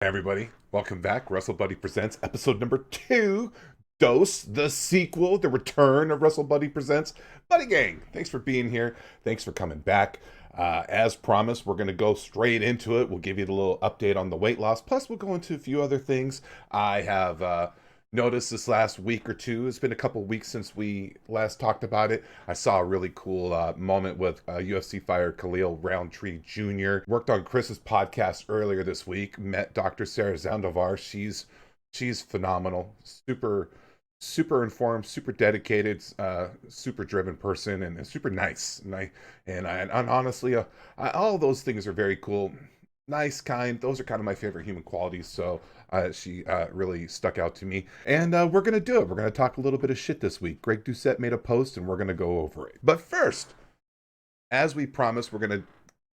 Hey everybody, welcome back. Russellbuddy Presents episode number 2, Dose, the sequel, the return of Russellbuddy Presents. Buddy Gang, thanks for being here. Thanks for coming back. As promised, we're going to go straight into it. We'll give you a little update on the weight loss. Plus, we'll go into a few other things. I have noticed this last week or two. It's been a couple weeks since we last talked about it. I saw a really cool moment with UFC fighter Khalil Rondtree Jr. Worked on Chris's podcast earlier this week. Met Dr Sarah Zaldivar. She's phenomenal. Super informed, super dedicated, super driven person, and super nice. And honestly, all those things are very cool. Nice, kind. Those are kind of my favorite human qualities. So she really stuck out to me. And we're going to do it. We're going to talk a little bit of shit this week. Greg Doucette made a post and we're going to go over it. But first, as we promised, we're going to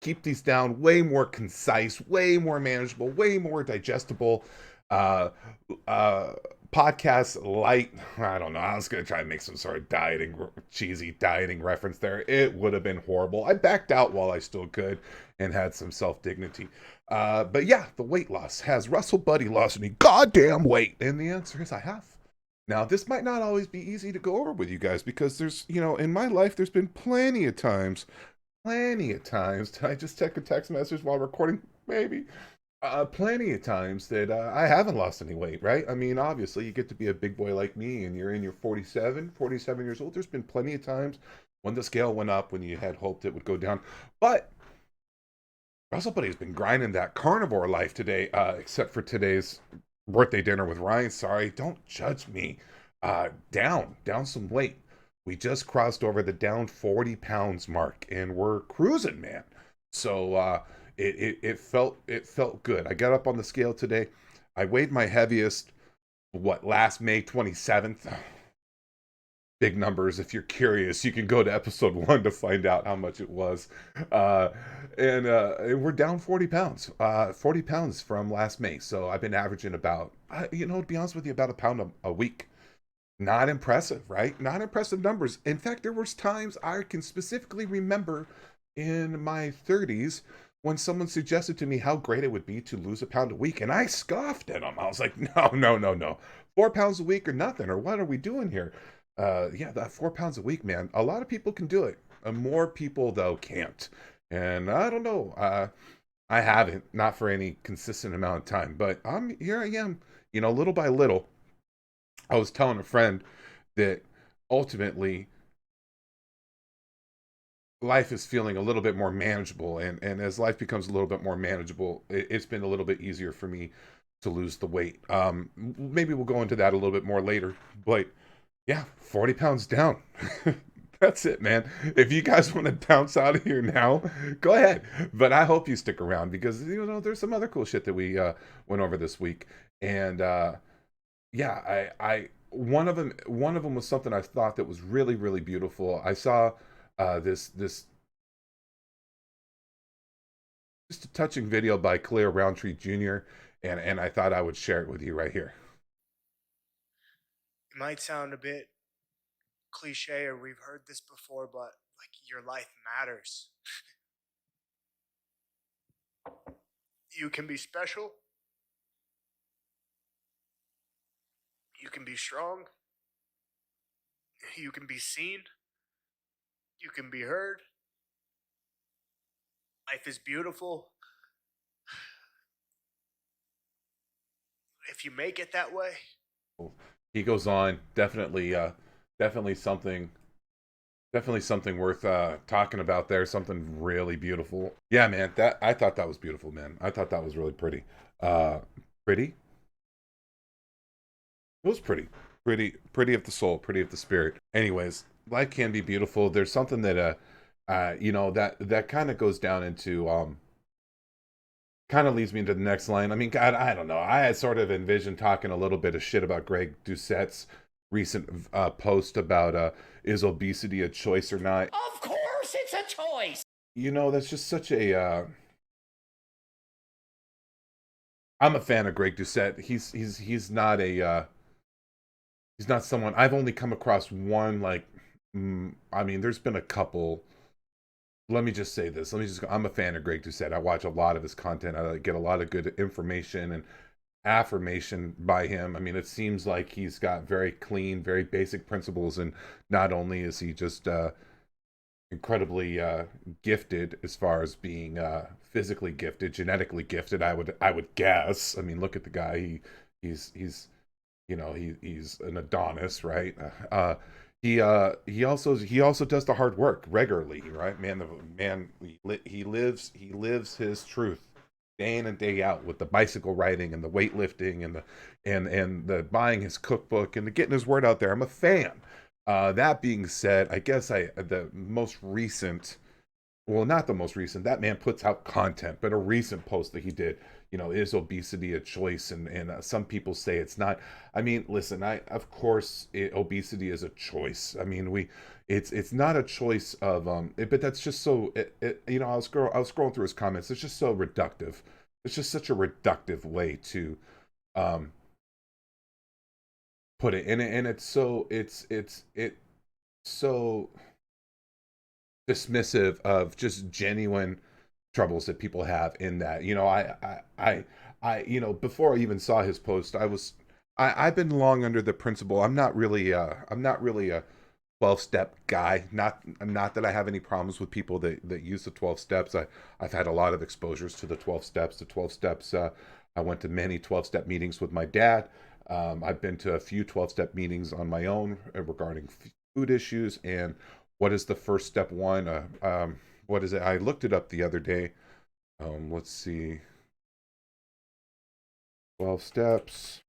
keep these down way more concise, way more manageable, way more digestible. Uh, uh, Podcast light. I don't know. I was going to try and make some sort of cheesy dieting reference there. It would have been horrible. I backed out while I still could and had some self-dignity. But yeah, the weight loss. Has Russellbuddy lost any goddamn weight? And the answer is I have. Now, this might not always be easy to go over with you guys because there's, in my life, there's been plenty of times. I just check a text message while recording, maybe. Plenty of times that I haven't lost any weight, right? I mean, obviously, you get to be a big boy like me and you're in your 47 years old. There's been plenty of times when the scale went up, when you had hoped it would go down. But Russell Buddy's been grinding that carnivore life today, except for today's birthday dinner with Ryan. Sorry, don't judge me. Down some weight. We just crossed over the down 40 pounds mark and we're cruising, man. So, it felt good. I got up on the scale today. I weighed my heaviest last May 27th. Big numbers. If you're curious, you can go to episode 1 to find out how much it was. And we're down 40 pounds. 40 pounds from last May. So I've been averaging about, to be honest with you, about a pound a week. Not impressive, right? Not impressive numbers. In fact, there was times I can specifically remember in my 30s when someone suggested to me how great it would be to lose a pound a week, and I scoffed at them. I was like, no. 4 pounds a week or nothing, or what are we doing here? Yeah, that 4 pounds a week, man. A lot of people can do it. More people, though, can't. And I don't know. I haven't, not for any consistent amount of time, but here I am, little by little. I was telling a friend that ultimately life is feeling a little bit more manageable, and as life becomes a little bit more manageable, it's been a little bit easier for me to lose the weight. Maybe we'll go into that a little bit more later, but yeah, 40 pounds down. That's it, man. If you guys want to bounce out of here now, go ahead. But I hope you stick around because there's some other cool shit that we went over this week, and yeah, I one of them was something I thought that was really really beautiful. I saw this just a touching video by Khalil Rondtree Jr. and I thought I would share it with you right here. It might sound a bit cliche or we've heard this before, but like your life matters. You can be special. You can be strong. You can be seen. You can be heard. Life is beautiful. If you make it that way. He goes on, definitely something worth talking about there. Something really beautiful. Yeah, man. That I thought that was beautiful, man. I thought that was really pretty. Pretty. It was pretty of the soul, pretty of the spirit. Anyways, life can be beautiful. There's something that that kind of goes down into kind of leads me into the next line. I mean, God, I don't know. I had sort of envisioned talking a little bit of shit about Greg Doucette's recent post about is obesity a choice or not. Of course it's a choice. That's just such a I'm a fan of Greg Doucette. He's not a he's not someone I've only come across one, like I mean, there's been a couple let me just say this. I'm a fan of Greg Doucette. I watch a lot of his content. I get a lot of good information and affirmation by him. I mean, it seems like he's got very clean, very basic principles, and not only is he just incredibly gifted as far as being physically gifted, genetically gifted. I would guess. I mean, look at the guy. He's he's an Adonis, right? He also does the hard work regularly, right? Man, the man he lives his truth day in and day out with the bicycle riding and the weightlifting and the buying his cookbook and the getting his word out there. I'm a fan. That being said, I guess the most recent, well, not the most recent, that man puts out content, but a recent post that he did, is obesity a choice? And some people say it's not. I mean, listen, of course obesity is a choice. I mean, it's not a choice of but that's just so I was scrolling through his comments. It's just so reductive. It's just such a reductive way to um put it, and it's so dismissive of just genuine troubles that people have in that. Before I even saw his post, I've been long under the principle. I'm not really a 12-step guy. Not that I have any problems with people that use the 12 steps. I've had a lot of exposures to the 12 steps. The 12 steps. I went to many 12-step meetings with my dad. I've been to a few 12-step meetings on my own regarding food issues and what is the first step one. What is it? I looked it up the other day. Let's see. 12 steps.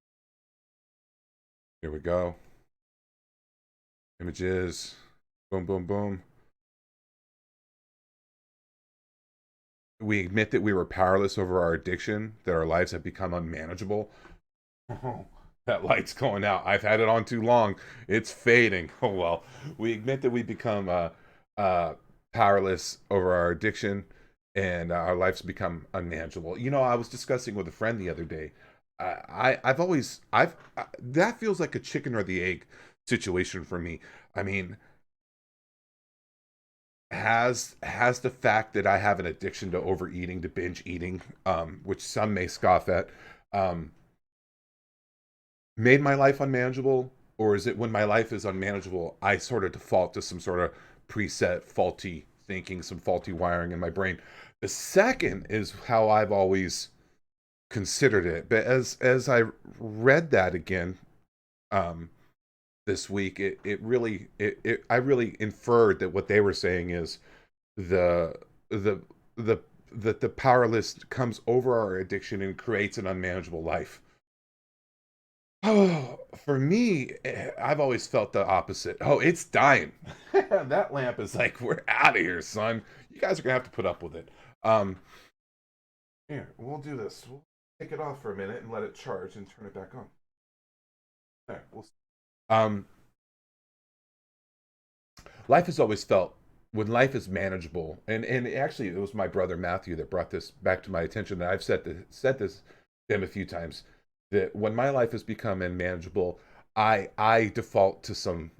Here we go. Images. Boom, boom, boom. We admit that we were powerless over our addiction, that our lives have become unmanageable. Oh, that light's going out. I've had it on too long. It's fading. Oh well. We admit that we become powerless over our addiction, and our lives become unmanageable. I was discussing with a friend the other day. That feels like a chicken or the egg situation for me. I mean, has the fact that I have an addiction to overeating, to binge eating, which some may scoff at, um, made my life unmanageable? Or is it when my life is unmanageable, I sort of default to some sort of preset faulty thinking, some faulty wiring in my brain? The second is how I've always considered it. But as I read that again this week, I really inferred that what they were saying is the the the that the powerless comes over our addiction and creates an unmanageable life. Oh, for me, I've always felt the opposite. Oh, it's dying. That lamp is like, we're out of here, son. You guys are gonna have to put up with it. Um, Here, we'll do this. We'll take it off for a minute and let it charge and turn it back on. There, we'll. Um, Life has always felt, when life is manageable, and actually it was my brother Matthew that brought this back to my attention. That I've said this to him a few times, that when my life has become unmanageable, I default to some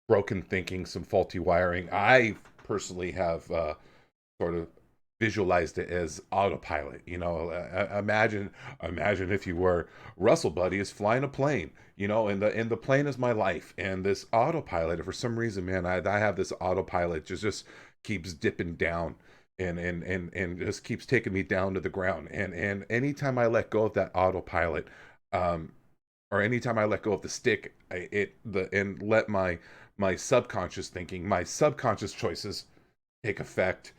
broken thinking, some faulty wiring. I personally have sort of visualized it as autopilot. Imagine if you were Russellbuddy is flying a plane, and the plane is my life, and this autopilot, for some reason, man, I have this autopilot just keeps dipping down. And just keeps taking me down to the ground. And anytime I let go of that autopilot, um, or anytime I let go of the stick, and let my subconscious thinking, my subconscious choices take effect.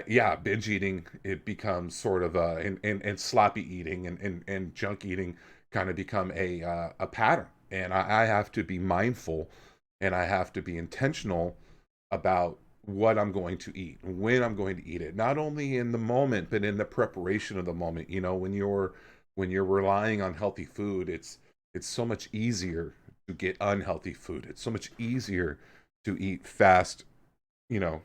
Yeah, binge eating, it becomes sort of and sloppy eating and junk eating kind of become a pattern. And I have to be mindful, and I have to be intentional about what I'm going to eat, when I'm going to eat it, not only in the moment, but in the preparation of the moment. When you're relying on healthy food, it's so much easier to get unhealthy food. It's so much easier to eat fast, you know,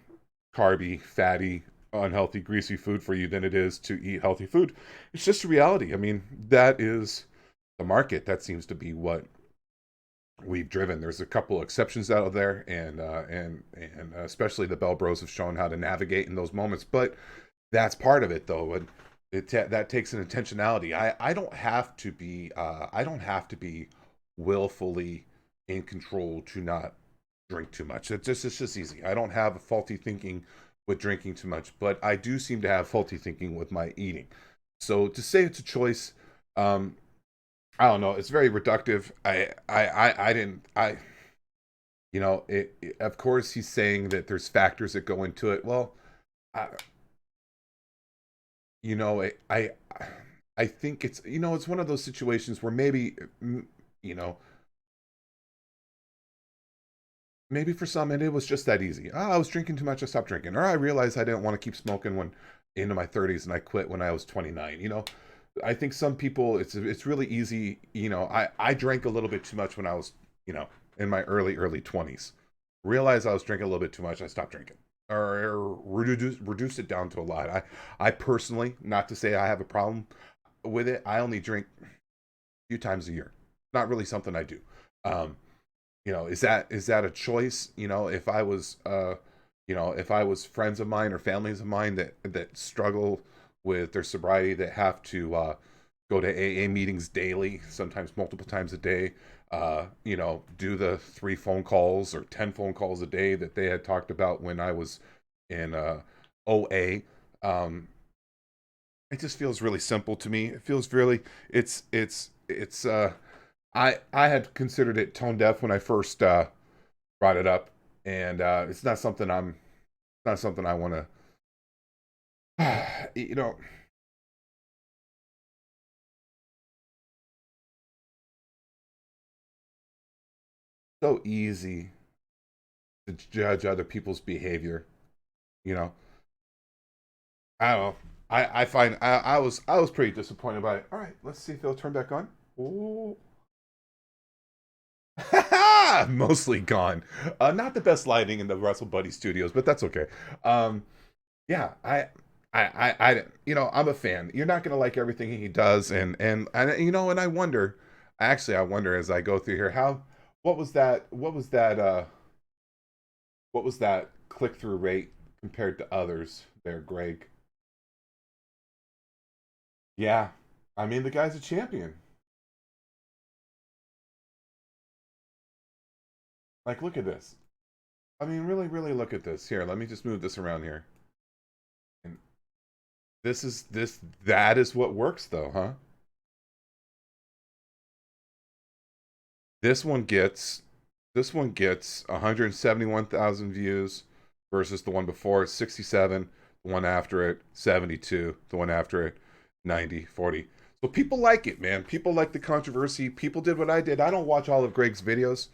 carby, fatty, unhealthy, greasy food for you than it is to eat healthy food. It's just a reality. I mean, that is the market. That seems to be what we've driven. There's a couple exceptions out there, and especially the Bell Bros have shown how to navigate in those moments. But that's part of it, though, and that takes an intentionality. I don't have to be willfully in control to not drink too much. It's just easy. I don't have a faulty thinking with drinking too much, but I do seem to have faulty thinking with my eating. So to say it's a choice, um, I don't know. It's very reductive. I didn't. Of course, he's saying that there's factors that go into it. Well, I, you know, I think it's one of those situations where maybe, you know, maybe for some, and it was just that easy. I was drinking too much, I stopped drinking. Or I realized I didn't want to keep smoking when into my 30s, and I quit when I was 29. I think some people, it's really easy. I drank a little bit too much when I was, in my early 20s. Realized I was drinking a little bit too much, I stopped drinking. Or reduce it down to a lot. I personally, not to say I have a problem with it, I only drink a few times a year. Not really something I do. Um, is that a choice? If I was friends of mine or families of mine that struggle with their sobriety, that have to go to AA meetings daily, sometimes multiple times a day, do the 3 phone calls or 10 phone calls a day that they had talked about when I was in OA. It just feels really simple to me. It feels really, it's I had considered it tone deaf when I first brought it up, and it's not something I want to. So easy to judge other people's behavior. You know, I don't know. I find I was pretty disappointed by it. All right, let's see if it'll turn back on. Ooh. Mostly gone. Not the best lighting in the Russellbuddy studios, but that's okay. Um, yeah, I'm a fan. You're not gonna like everything he does, and I wonder, actually, I wonder as I go through here, what was that click through rate compared to others there, Greg? Yeah, I mean the guy's a champion. Like, look at this. I mean, really, really look at this. Here, let me just move this around here. And that is what works though, huh? This one gets this one gets 171,000 views versus the one before 67, the one after it 72, the one after it 90, 40. So people like it, man. People like the controversy. People did what I did. I don't watch all of Greg's videos.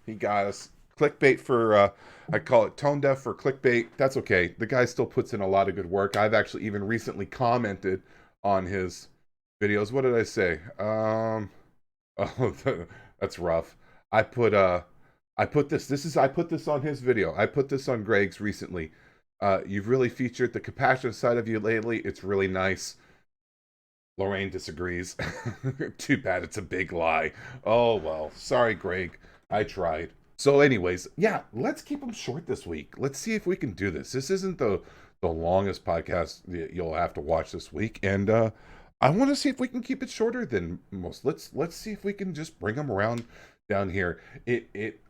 He got us clickbait for I call it tone deaf for clickbait. That's okay. The guy still puts in a lot of good work. I've actually even recently commented on his videos. What did I say? Oh, that's rough. I put I put this on his video. I put this on Greg's recently. You've really featured the compassionate side of you lately. It's really nice. Lorraine disagrees. Too bad it's a big lie. Oh well. Sorry, Greg. I tried. So, anyways, yeah, let's keep them short this week. Let's see if we can do this. This isn't the longest podcast that you'll have to watch this week, and I want to see if we can keep it shorter than most. Let's see if we can just bring them around down here.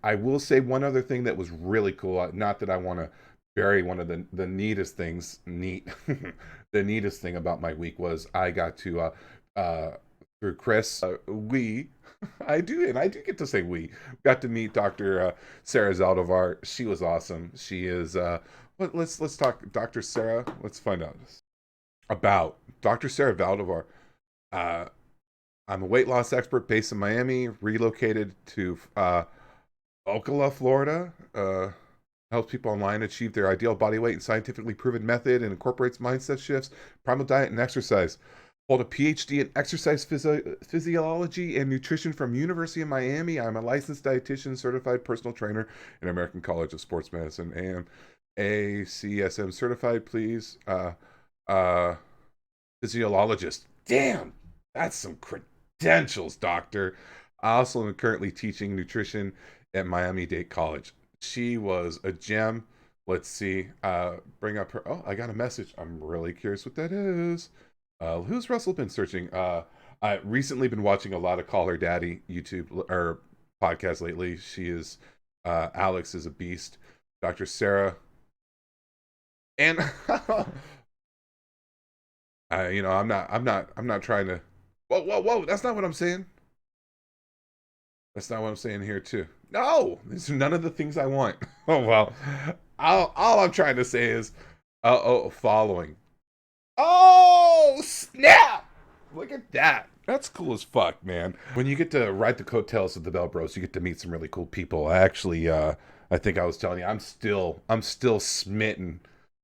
I will say one other thing that was really cool. Not that I want to bury one of the neatest things. The neatest thing about my week was I got to through Chris. We I do get to say we got to meet Dr. Sarah Zaldivar. She was awesome. She is. Let's talk Dr. Sarah. Let's find out about Dr. Sarah Zaldivar. Uh, I'm a weight loss expert based in Miami. Relocated to Ocala, Florida. Helps people online achieve their ideal body weight in scientifically proven method and incorporates mindset shifts, primal diet, and exercise. Hold a PhD in exercise physiology and nutrition from University of Miami. I'm a licensed dietitian, certified personal trainer, and American College of Sports Medicine, and ACSM certified, please. Uh, Physiologist. Damn, that's some credentials, doctor. I also am currently teaching nutrition at Miami-Dade College. She was a gem. Let's see. Bring up her. Oh, I got a message. I'm really curious what that is. Who's Russell been searching? I recently been watching a lot of Call Her Daddy YouTube or podcast lately. She is Alex is a beast. Dr. Sarah and I'm not trying to. Whoa, whoa, whoa! That's not what I'm saying. That's not what I'm saying here too. No, these are none of the things I want. Oh well. All I'm trying to say is, following. Oh snap! Look at that. That's cool as fuck, man. When you get to ride the coattails of the Bell Bros, you get to meet some really cool people. I actually, I think I was telling you, I'm still smitten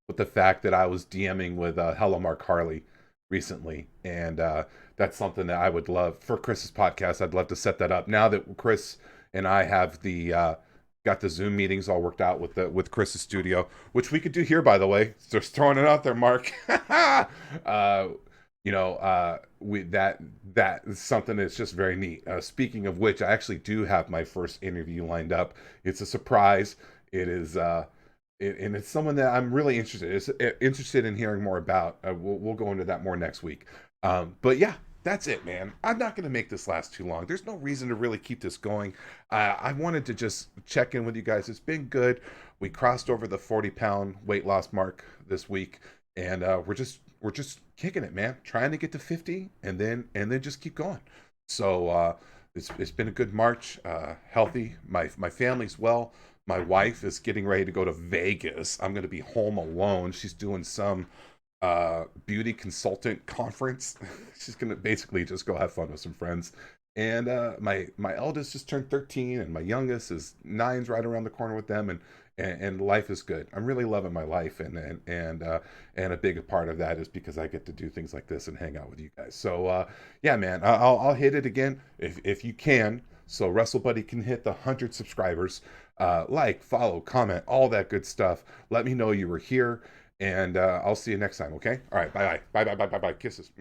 with the fact that I was DMing with Hello Mark Harley recently, and that's something that I would love for Chris's podcast. I'd love to set that up now that Chris and I have the got the Zoom meetings all worked out with Chris's studio, which we could do here, by the way. Just throwing it out there, Mark. We that is something that's just very neat. Speaking of which, I actually do have my first interview lined up. It's a surprise. It is and it's someone that I'm really interested in hearing more about. We'll go into that more next week. But yeah, that's it, man. I'm not going to make this last too long. There's no reason to really keep this going. I wanted to just check in with you guys. It's been good. We crossed over the 40-pound weight loss mark this week, and we're just kicking it, man. Trying to get to 50, and then just keep going. So it's been a good March. Healthy. My family's well. My wife is getting ready to go to Vegas. I'm going to be home alone. She's doing some beauty consultant conference. She's gonna basically just go have fun with some friends. And my eldest just turned 13, and my youngest is 9's right around the corner with them, and life is good. I'm really loving my life, and a big part of that is because I get to do things like this and hang out with you guys. So yeah, man, I'll hit it again if you can, so Russellbuddy can hit the 100 subscribers. Like, follow, comment, all that good stuff. Let me know you were here. And I'll see you next time, okay? All right, bye-bye. Bye-bye, bye-bye, bye. Kisses.